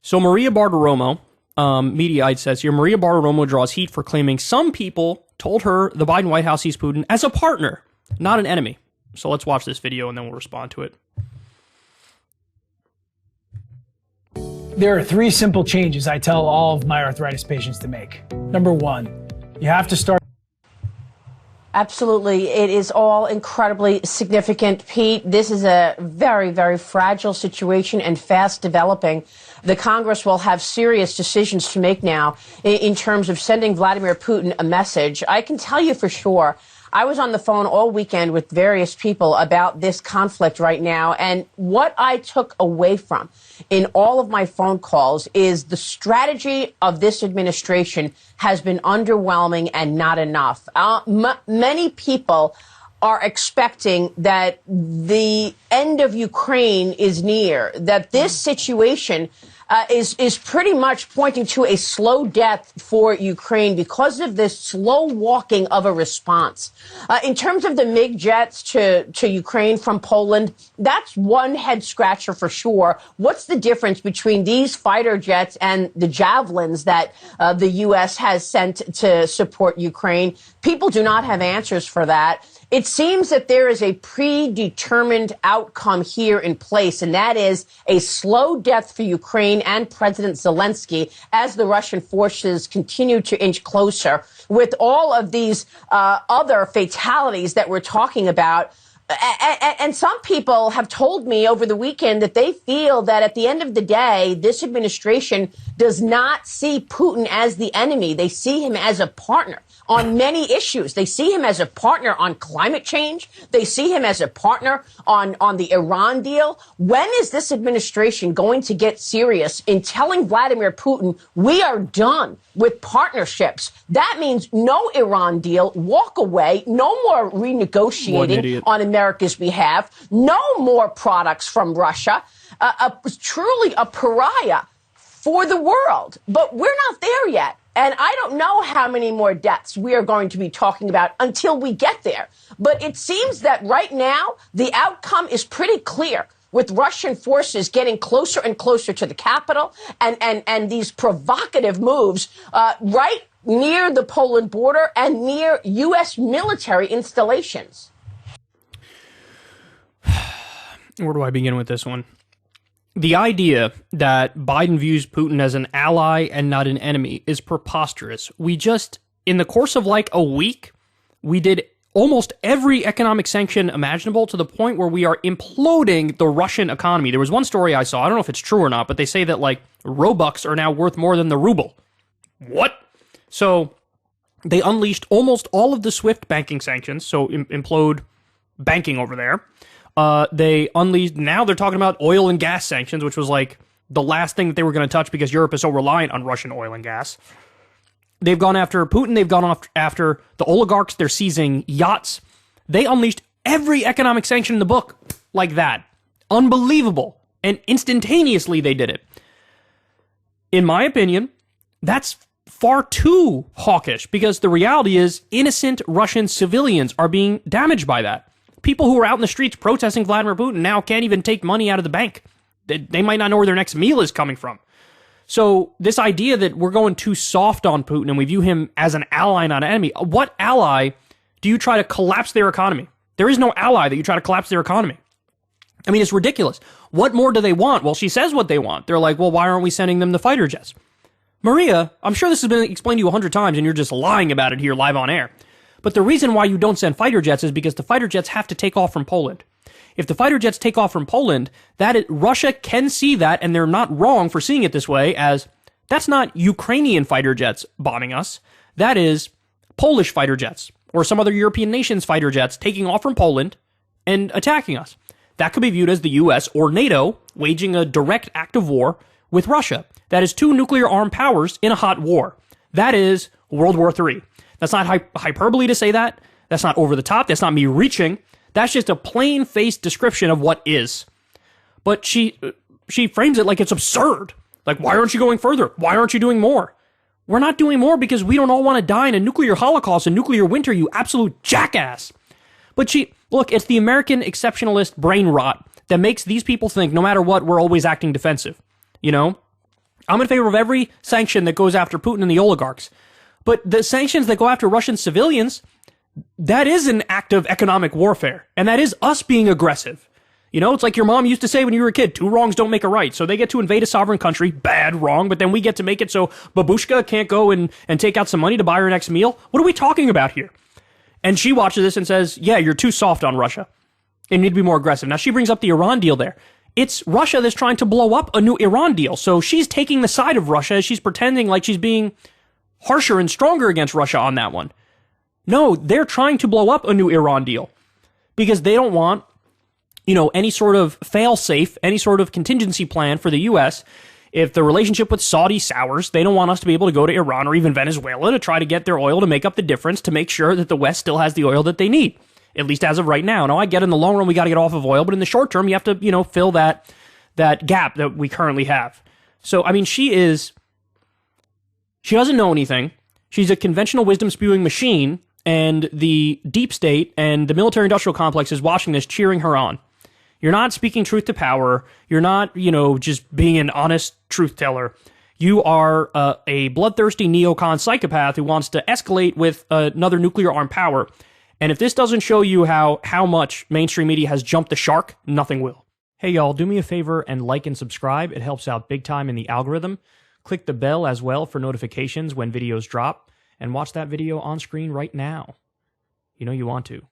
So Maria Bartiromo, Mediaite says here, Maria Bartiromo draws heat for claiming some people told her the Biden White House sees Putin as a partner, not an enemy. So let's watch this video and then we'll respond to it. There are 3 simple changes I tell all of my arthritis patients to make. Number 1, you have to start. Absolutely. It is all incredibly significant, Pete. This is a very, very fragile situation and fast developing. The Congress will have serious decisions to make now in terms of sending Vladimir Putin a message. I can tell you for sure, I was on the phone all weekend with various people about this conflict right now, and what I took away from in all of my phone calls is the strategy of this administration has been underwhelming and not enough. Many people are expecting that the end of Ukraine is near, that this situation is pretty much pointing to a slow death for Ukraine because of this slow walking of a response. In terms of the MiG jets to Ukraine from Poland, that's one head scratcher for sure. What's the difference between these fighter jets and the javelins that the U.S. has sent to support Ukraine? People do not have answers for that. It seems that there is a predetermined outcome here in place, and that is a slow death for Ukraine and President Zelensky as the Russian forces continue to inch closer with all of these other fatalities that we're talking about. And some people have told me over the weekend that they feel that at the end of the day, this administration does not see Putin as the enemy. They see him as a partner on many issues. They see him as a partner on climate change. They see him as a partner on the Iran deal. When is this administration going to get serious in telling Vladimir Putin, we are done with partnerships? That means no Iran deal, walk away, no more renegotiating on America's behalf, no more products from Russia, truly a pariah for the world. But we're not there yet. And I don't know how many more deaths we are going to be talking about until we get there. But it seems that right now, the outcome is pretty clear, with Russian forces getting closer and closer to the capital and these provocative moves right near the Poland border and near U.S. military installations. Where do I begin with this one? The idea that Biden views Putin as an ally and not an enemy is preposterous. We just, in the course of like a week, we did almost every economic sanction imaginable to the point where we are imploding the Russian economy. There was one story I saw, I don't know if it's true or not, but they say that like Robux are now worth more than the ruble. What? So they unleashed almost all of the SWIFT banking sanctions, so implode banking over there. They unleashed, now they're talking about oil and gas sanctions, which was like the last thing that they were going to touch because Europe is so reliant on Russian oil and gas. They've gone after Putin, they've gone after the oligarchs, they're seizing yachts. They unleashed every economic sanction in the book like that. Unbelievable. And instantaneously they did it. In my opinion, that's far too hawkish because the reality is innocent Russian civilians are being damaged by that. People who are out in the streets protesting Vladimir Putin now can't even take money out of the bank. They might not know where their next meal is coming from. So this idea that we're going too soft on Putin and we view him as an ally, not an enemy, what ally do you try to collapse their economy? There is no ally that you try to collapse their economy. I mean, it's ridiculous. What more do they want? Well, she says what they want. They're like, well, why aren't we sending them the fighter jets? Maria, I'm sure this has been explained to you 100 times and you're just lying about it here live on air. But the reason why you don't send fighter jets is because the fighter jets have to take off from Poland. If the fighter jets take off from Poland, Russia can see that, and they're not wrong for seeing it this way, as that's not Ukrainian fighter jets bombing us. That is Polish fighter jets, or some other European nation's fighter jets taking off from Poland and attacking us. That could be viewed as the U.S. or NATO waging a direct act of war with Russia. That is two nuclear-armed powers in a hot war. That is World War III. That's not hyperbole to say that. That's not over the top. That's not me reaching. That's just a plain-faced description of what is. But she frames it like it's absurd. Like, why aren't you going further? Why aren't you doing more? We're not doing more because we don't all want to die in a nuclear holocaust, a nuclear winter, you absolute jackass. But look, it's the American exceptionalist brain rot that makes these people think no matter what, we're always acting defensive. You know? I'm in favor of every sanction that goes after Putin and the oligarchs. But the sanctions that go after Russian civilians, that is an act of economic warfare. And that is us being aggressive. You know, it's like your mom used to say when you were a kid, 2 wrongs don't make a right. So they get to invade a sovereign country, bad, wrong, but then we get to make it so babushka can't go and take out some money to buy her next meal. What are we talking about here? And she watches this and says, yeah, you're too soft on Russia. You need to be more aggressive. Now, she brings up the Iran deal there. It's Russia that's trying to blow up a new Iran deal. So she's taking the side of Russia. She's pretending like she's being harsher and stronger against Russia on that one. No, they're trying to blow up a new Iran deal because they don't want, you know, any sort of fail-safe, any sort of contingency plan for the U.S. If the relationship with Saudi sours, they don't want us to be able to go to Iran or even Venezuela to try to get their oil to make up the difference to make sure that the West still has the oil that they need, at least as of right now. Now, I get in the long run, we got to get off of oil, but in the short term, you have to, you know, fill that gap that we currently have. So, I mean, she doesn't know anything. She's a conventional wisdom spewing machine, and the deep state and the military industrial complex is watching this, cheering her on. You're not speaking truth to power. You're not, you know, just being an honest truth teller. You are a bloodthirsty neocon psychopath who wants to escalate with another nuclear armed power. And if this doesn't show you how much mainstream media has jumped the shark, nothing will. Hey, y'all, do me a favor and like and subscribe. It helps out big time in the algorithm. Click the bell as well for notifications when videos drop. And watch that video on screen right now. You know you want to.